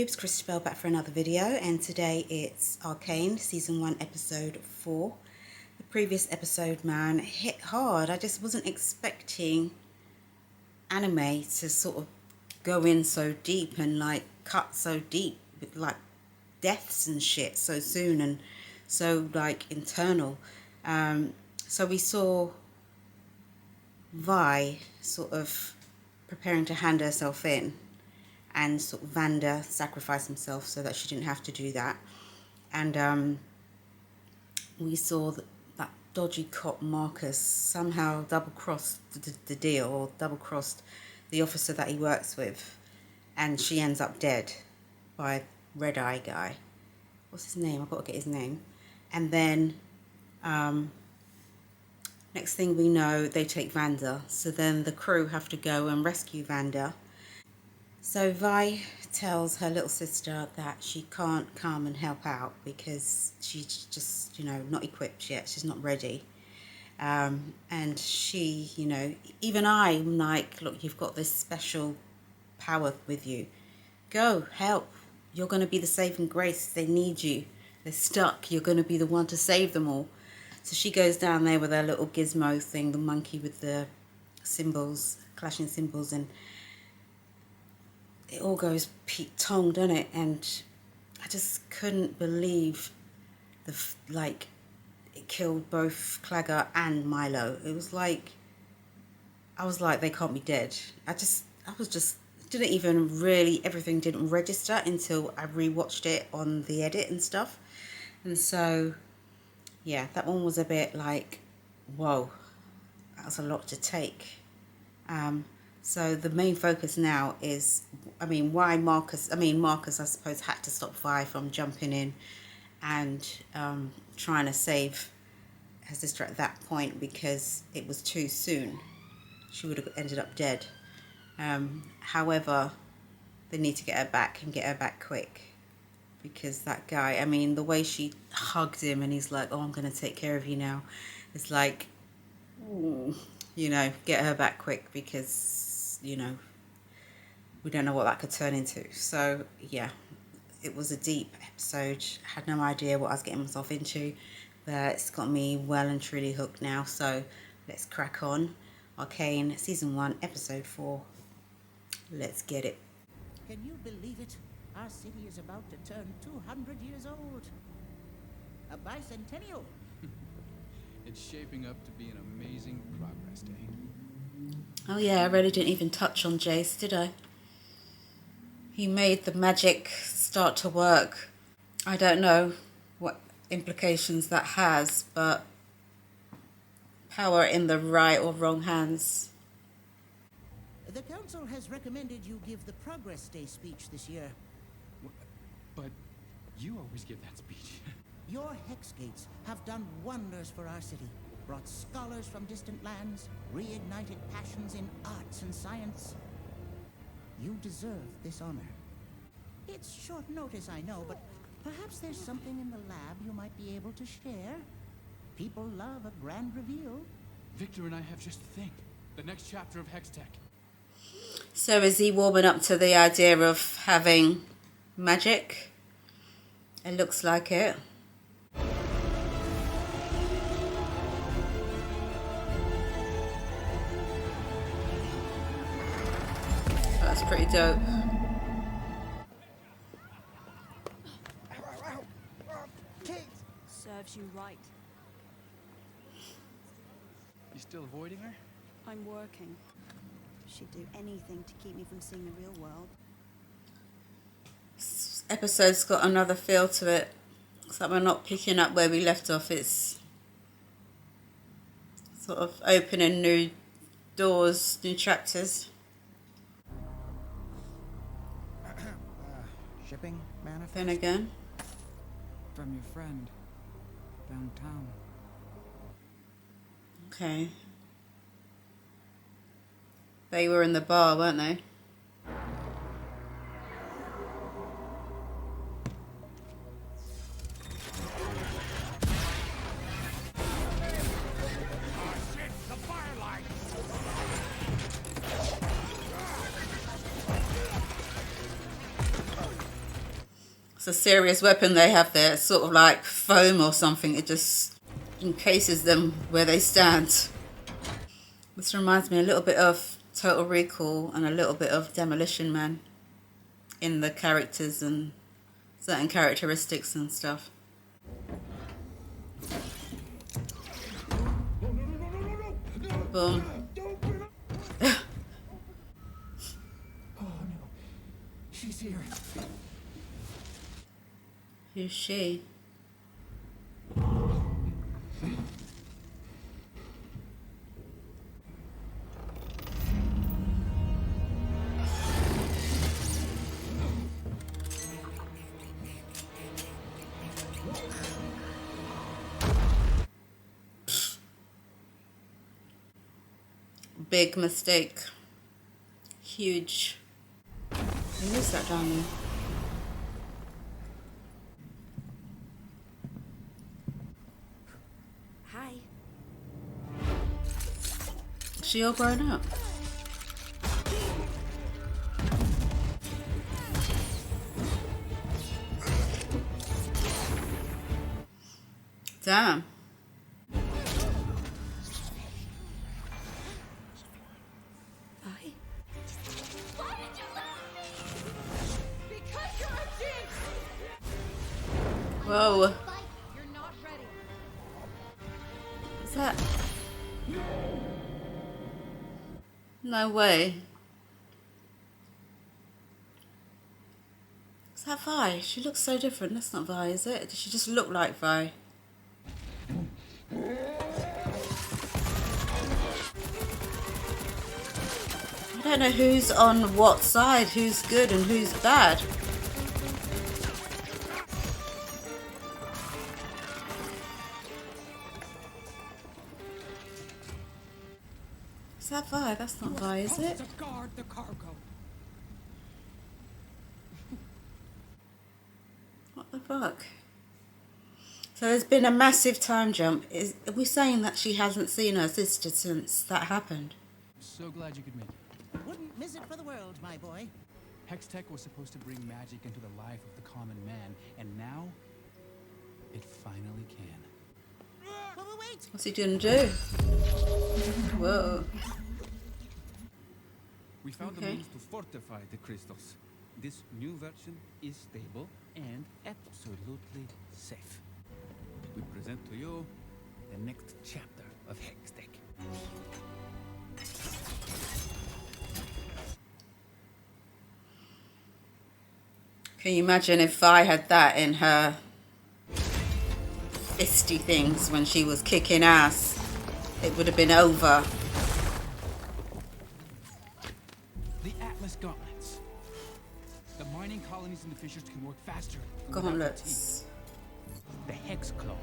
YouTubes, Christabel back for another video, and today it's Arcane Season 1 Episode 4. The previous episode, man, hit hard. I just wasn't expecting anime to sort of go in so deep and like cut so deep with like deaths and shit so soon and so like internal. So we saw Vi sort of preparing to hand herself in, and sort of Vanda sacrificed himself so that she didn't have to do that. And we saw that dodgy cop Marcus somehow double-crossed the deal, or double-crossed the officer that he works with, and she ends up dead by Red Eye guy. What's his name? I've got to get his name. And then next thing we know, they take Vanda. So then the crew have to go and rescue Vanda. So Vi tells her little sister that she can't come and help out because she's just, not equipped yet. She's not ready. And she, even I'm like, look, you've got this special power with you. Go, help. You're going to be the saving grace. They need you. They're stuck. You're going to be the one to save them all. So she goes down there with her little gizmo thing, the monkey with the symbols, clashing symbols, and it all goes Pete-tong, doesn't it? And I just couldn't believe it killed both Clagger and Milo. It was like, I was like, they can't be dead. Everything didn't register until I rewatched it on the edit and stuff. And so, yeah, that one was a bit like, whoa, that was a lot to take. So the main focus now is, why Marcus, I suppose, had to stop Vi from jumping in and trying to save her sister at that point, because it was too soon. She would have ended up dead. However, they need to get her back and get her back quick, because that guy, the way she hugged him and he's like, oh, I'm going to take care of you now. It's like, get her back quick, because we don't know what that could turn into. So yeah, it was a deep episode. I had no idea what I was getting myself into, but it's got me well and truly hooked now. So let's crack on. Arcane Season 1 Episode 4. Let's get it. Can you believe it? Our city is about to turn 200 years old. A bicentennial. It's shaping up to be an amazing progress day. Oh yeah, I really didn't even touch on Jace, did I? He made the magic start to work. I don't know what implications that has, but power in the right or wrong hands. The council has recommended you give the Progress Day speech this year. But you always give that speech. Your hex gates have done wonders for our city. Brought scholars from distant lands, reignited passions in arts and science. You deserve this honor. It's short notice, I know, but perhaps there's something in the lab you might be able to share. People love a grand reveal. Victor and I have just the thing. The next chapter of Hex Tech. So is he warming up to the idea of having magic? It looks like it. That's pretty dope. Serves you right. You still avoiding her? I'm working. She'd do anything to keep me from seeing the real world. This episode's got another feel to it. It's like we're not picking up where we left off. It's sort of opening new doors, new chapters. Shipping manifest? Then again. From your friend downtown. Okay. They were in the bar, weren't they? It's a serious weapon they have there. It's sort of like foam or something. It just encases them where they stand. This reminds me a little bit of Total Recall and a little bit of Demolition Man in the characters and certain characteristics and stuff. Boom. Oh no, she's here. Who's she? Big mistake. Huge. Who is that down there? Hi. Is she all grown up? Damn. Vi? Why did you let me? Because you're a Jinx! Whoa. Fight, you're not ready. Is that? No way. Is that Vi? She looks so different. That's not Vi, is it? Does she just look like Vi? I don't know who's on what side, who's good and who's bad. Is that Vi? That's not Vi, is it? To guard the cargo. What the fuck? So there's been a massive time jump. Are we saying that she hasn't seen her sister since that happened? So glad you could make it. Wouldn't miss it for the world, my boy. Hextech was supposed to bring magic into the life of the common man, and now it finally can. Wait! What's he gonna do? Whoa. We found the Okay. means to fortify the crystals. This new version is stable and absolutely safe. We present to you the next chapter of Hextech. Can you imagine if I had that in her fisty things when she was kicking ass? It would have been over. The Atlas Gauntlets. The mining colonies in the fissures can work faster. and without Gauntlets. fatigue. The Hex Claw.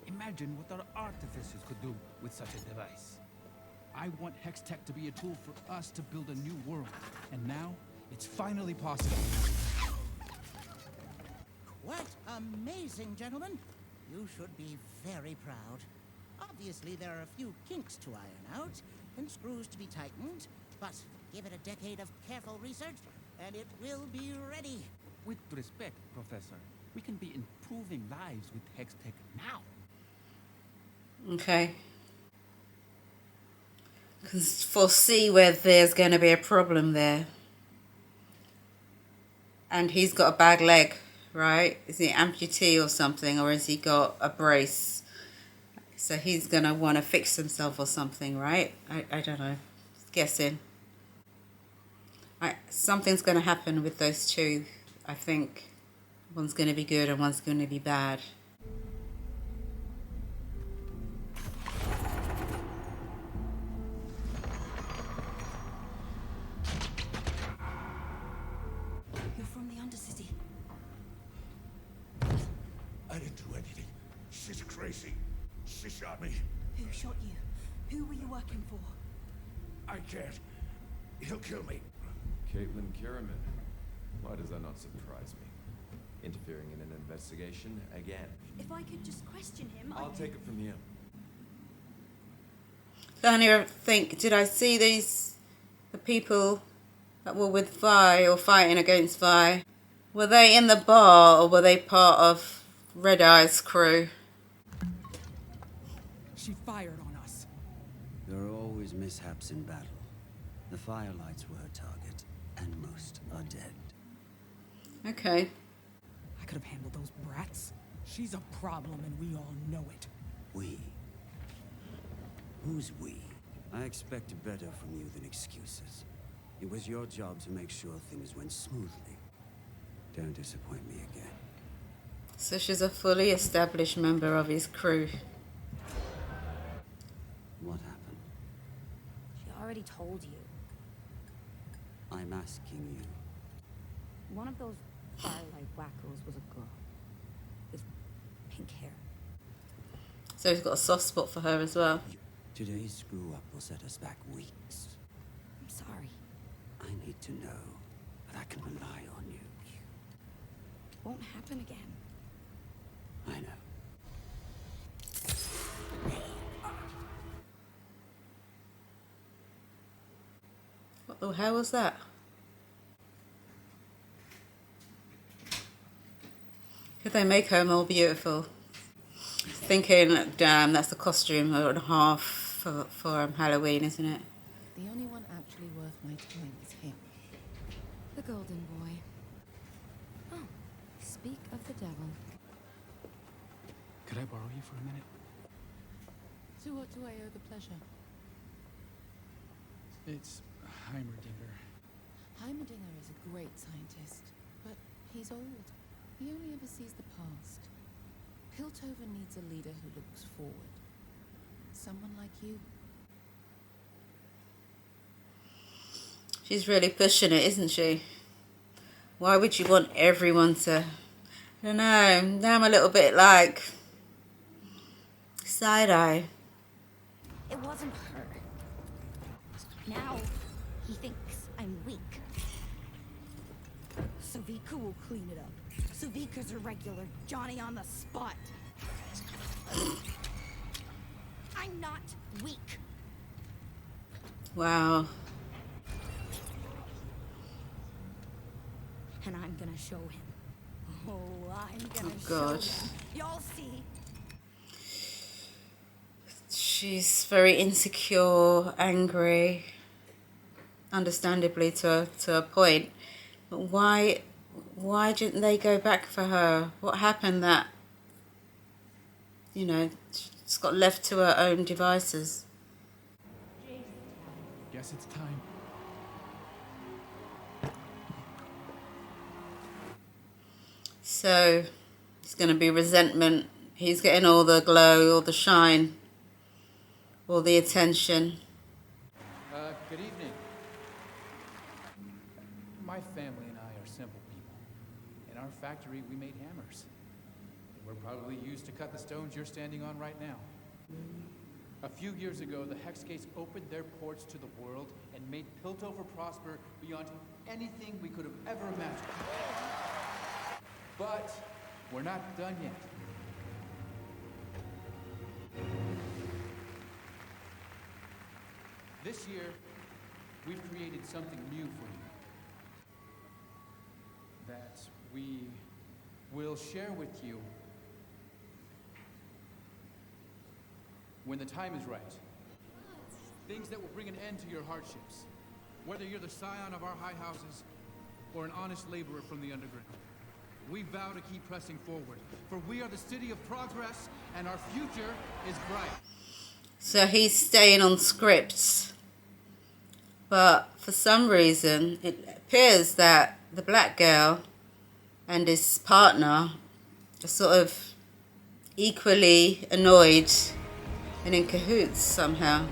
Imagine what our artificers could do with such a device. I want Hextech to be a tool for us to build a new world. And now, it's finally possible. Quite amazing, gentlemen. You should be very proud. Obviously, there are a few kinks to iron out and screws to be tightened, but give it a decade of careful research and it will be ready. With respect, Professor, we can be improving lives with Hextech now. Okay. Can foresee where there's going to be a problem there. And he's got a bad leg, right? Is he amputee or something, or has he got a brace? So he's going to want to fix himself or something, right? I don't know. Just guessing. Something's going to happen with those two, I think. One's going to be good and one's going to be bad. You're from the Undercity. I didn't do anything. She's crazy. She shot me. Who shot you? Who were you working for? I can't. He'll kill me. Caitlin Kierman. Why does that not surprise me? Interfering in an investigation again. If I could just question him, I'll take it from here. And I think, did I see the people that were with Vi or fighting against Vi? Were they in the bar or were they part of Red Eye's crew? She fired on us. There are always mishaps in battle. The firelights were her target, and most are dead. Okay. I could have handled those brats. She's a problem and we all know it. We? Who's we? I expected better from you than excuses. It was your job to make sure things went smoothly. Don't disappoint me again. So she's a fully established member of his crew. What happened? She already told you. I'm asking you. One of those firelight wackos was a girl. With pink hair. So he's got a soft spot for her as well. Today's screw-up will set us back weeks. I'm sorry. I need to know that I can rely on you. It won't happen again. I know. What the hell was that? Could they make her more beautiful? Thinking, damn, that's the costume and a half for Halloween, isn't it? The only one actually worth my time is him. The golden boy. Oh, speak of the devil. Could I borrow you for a minute? To what do I owe the pleasure? It's Heimerdinger. Heimerdinger is a great scientist, but he's old. He only ever sees the past. Piltover needs a leader who looks forward. Someone like you. She's really pushing it, isn't she? Why would you want everyone to... I don't know. Now I'm a little bit like... side-eye. It wasn't her. Now, he thinks I'm weak. Savika will clean it up. Savika's a regular Johnny on the spot. I'm not weak. Wow. And I'm gonna show him. Oh, I'm gonna God. show him. Y'all see. She's very insecure, angry, understandably to a point. But why didn't they go back for her? What happened that, you know, she's got left to her own devices? Guess it's time. So, it's going to be resentment. He's getting all the glow, all the shine, all the attention. Good evening. My family and I are simple people. In our factory, we made hammers. They were probably used to cut the stones you're standing on right now. A few years ago, the Hex Gates opened their ports to the world and made Piltover prosper beyond anything we could have ever imagined. But we're not done yet. This year, we've created something new for you that we will share with you when the time is right. Things that will bring an end to your hardships, whether you're the scion of our high houses or an honest laborer from the underground. We vow to keep pressing forward, for we are the city of progress, and our future is bright. So he's staying on script. But for some reason, it appears that the black girl and his partner are sort of equally annoyed and in cahoots somehow.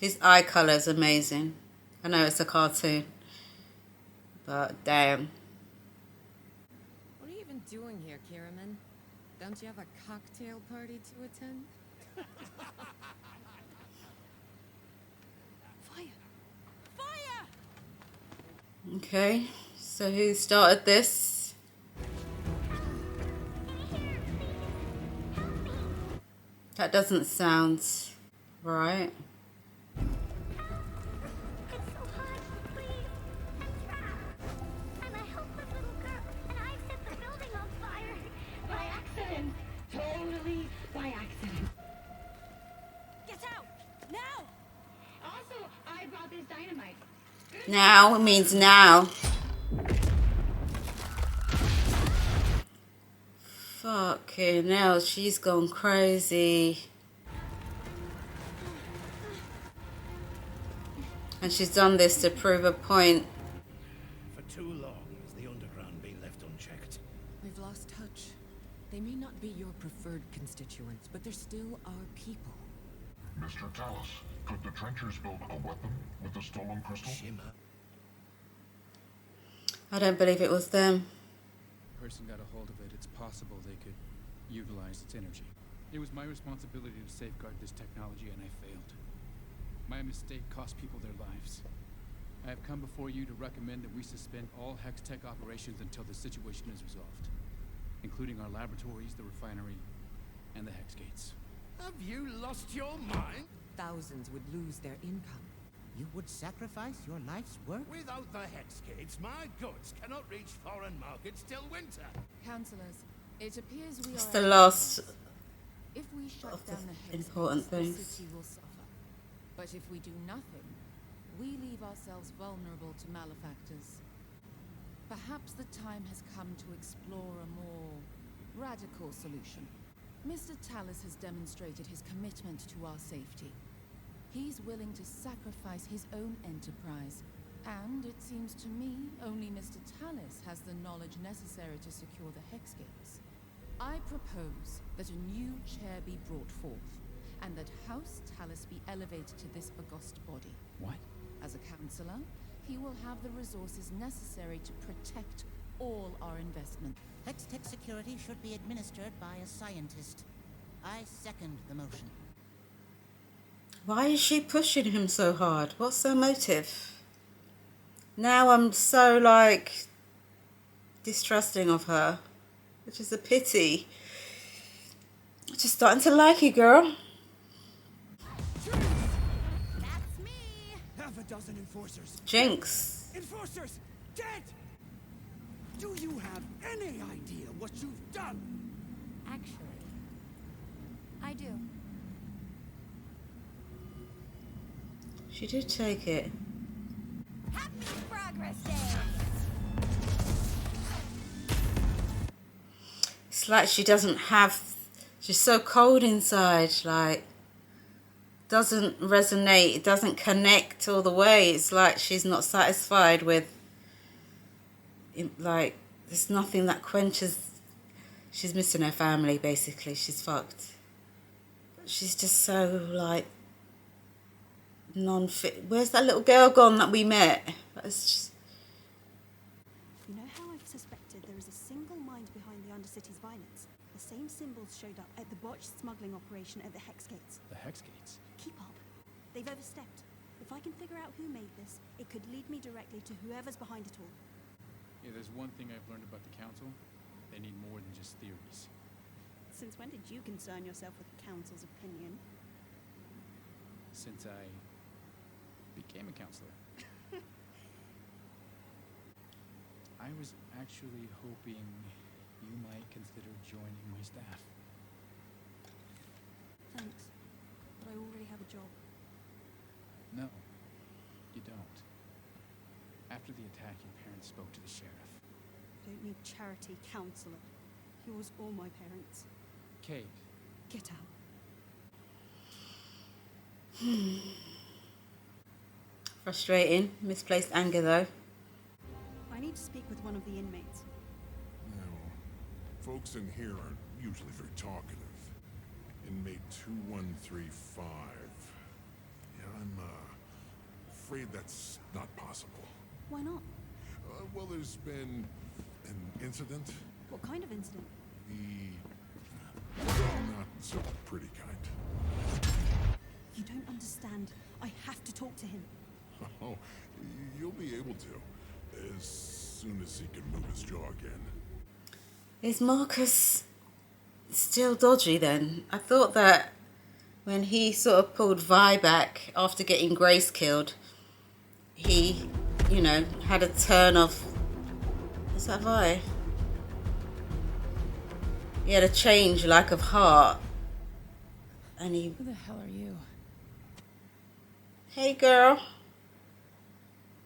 His eye colour is amazing. I know it's a cartoon, but damn. What are you even doing here, Kiraman? Don't you have a cocktail party to attend? Fire! Fire! Okay, so who started this? That doesn't sound right. It's so hot, please. I'm trapped. I'm a helpless little girl, and I've set the building on fire. By accident. Totally by accident. Get out! Now! Also, I brought this dynamite. Now means now. Fucking hell, she's gone crazy. And she's done this to prove a point. For too long has the underground been left unchecked. We've lost touch. They may not be your preferred constituents, but they're still our people. Mr. Tallis, could the trenchers build a weapon with the stolen crystal? Shimmer. I don't believe it was them. Person got a hold of it, it's possible they could utilize its energy. It was my responsibility to safeguard this technology, and I failed. My mistake cost people their lives. I have come before you to recommend that we suspend all Hextech operations until the situation is resolved, including our laboratories, the refinery, and the Hex Gates. Have you lost your mind? Thousands would lose their income. You would sacrifice your life's work? Without the Hex Gates, my goods cannot reach foreign markets till winter. Councillors, it appears we It's are the at last impasse. If we shut of the down the Hex important Gates, the things. city will suffer. But if we do nothing, we leave ourselves vulnerable to malefactors. Perhaps the time has come to explore a more radical solution. Mr. Tallis has demonstrated his commitment to our safety. He's willing to sacrifice his own enterprise, and it seems to me only Mr. Tallis has the knowledge necessary to secure the Hex Gates. I propose that a new chair be brought forth, and that House Tallis be elevated to this august body. What? As a councillor, he will have the resources necessary to protect all our investment. Hextech security should be administered by a scientist. I second the motion. Why is she pushing him so hard? What's her motive? Now I'm so, like, distrusting of her, which is a pity. I'm just starting to like you, girl. That's me. Half a dozen enforcers. Jinx. Enforcers! Dead! Do you have any idea what you've done? Actually, I do. She did take it. Happy Progress Day. It's like she doesn't have... She's so cold inside, like... Doesn't resonate, it doesn't connect all the way. It's like she's not satisfied with... Like, there's nothing that quenches... She's missing her family, basically. She's fucked. She's just so, like... non-fit. Where's that little girl gone that we met? That's just... You know how I've suspected there is a single mind behind the Undercity's violence? The same symbols showed up at the botched smuggling operation at the Hex Gates. The Hex Gates? Keep up. They've overstepped. If I can figure out who made this, it could lead me directly to whoever's behind it all. Yeah, there's one thing I've learned about the Council. They need more than just theories. Since when did you concern yourself with the Council's opinion? Since I became a counselor. I was actually hoping you might consider joining my staff. Thanks, but I already have a job. No, you don't. After the attack, your parents spoke to the sheriff. I don't need charity, Counselor. Yours or my parents. Kate. Get out. Frustrating. Misplaced anger, though. I need to speak with one of the inmates. No. Folks in here aren't usually very talkative. Inmate 2135. Yeah, I'm afraid that's not possible. Why not? Well, there's been an incident. What kind of incident? The not so pretty kind. You don't understand. I have to talk to him. Oh, you'll be able to, as soon as he can move his jaw again. Is Marcus still dodgy then? I thought that when he sort of pulled Vi back after getting Grace killed, he, you know, had a turn of... Is that Vi? He had a change, like, of heart. And he... Who the hell are you? Hey, girl.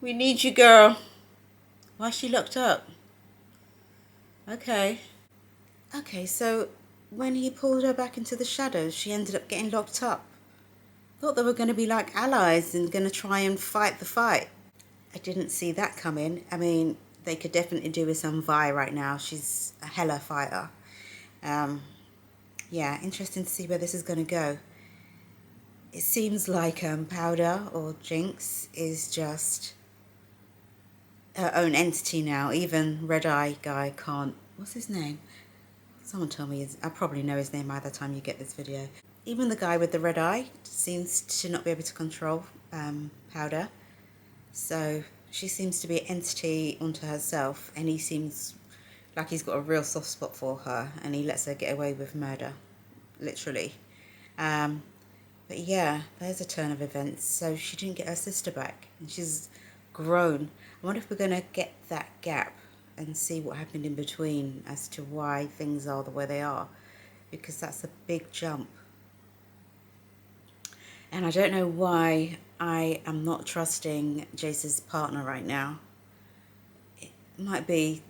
We need you, girl. Why is she locked up? Okay. Okay, so when he pulled her back into the shadows, she ended up getting locked up. Thought they were going to be like allies and going to try and fight the fight. I didn't see that coming. I mean, they could definitely do with some Vi right now. She's a hella fighter. Yeah, interesting to see where this is going to go. It seems like Powder or Jinx is just her own entity now. Even Red Eye guy can't... What's his name? Someone tell me. I probably know his name by the time you get this video. Even the guy with the red eye seems to not be able to control Powder. So she seems to be an entity unto herself, and he seems like he's got a real soft spot for her, and he lets her get away with murder, literally. But yeah, there's a turn of events. So she didn't get her sister back, and she's grown. I wonder if we're going to get that gap and see what happened in between as to why things are the way they are, because that's a big jump. And I don't know why I am not trusting Jace's partner right now. It might be,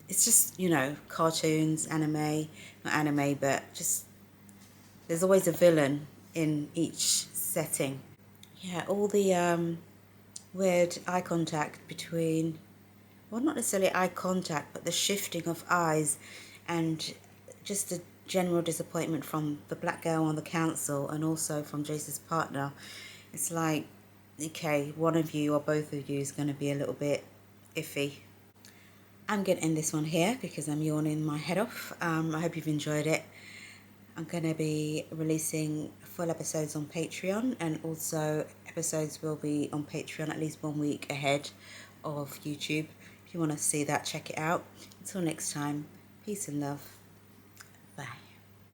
it's just, you know, cartoons, anime, not anime, but just, there's always a villain in each setting. Yeah, all the weird eye contact between, well, not necessarily eye contact, but the shifting of eyes and just the general disappointment from the black girl on the council and also from Jace's partner. It's like, okay, one of you or both of you is going to be a little bit iffy. I'm going to end this one here because I'm yawning my head off. I hope you've enjoyed it. I'm going to be releasing full episodes on Patreon, and also episodes will be on Patreon at least 1 week ahead of YouTube. If you want to see that, check it out. Until next time, peace and love.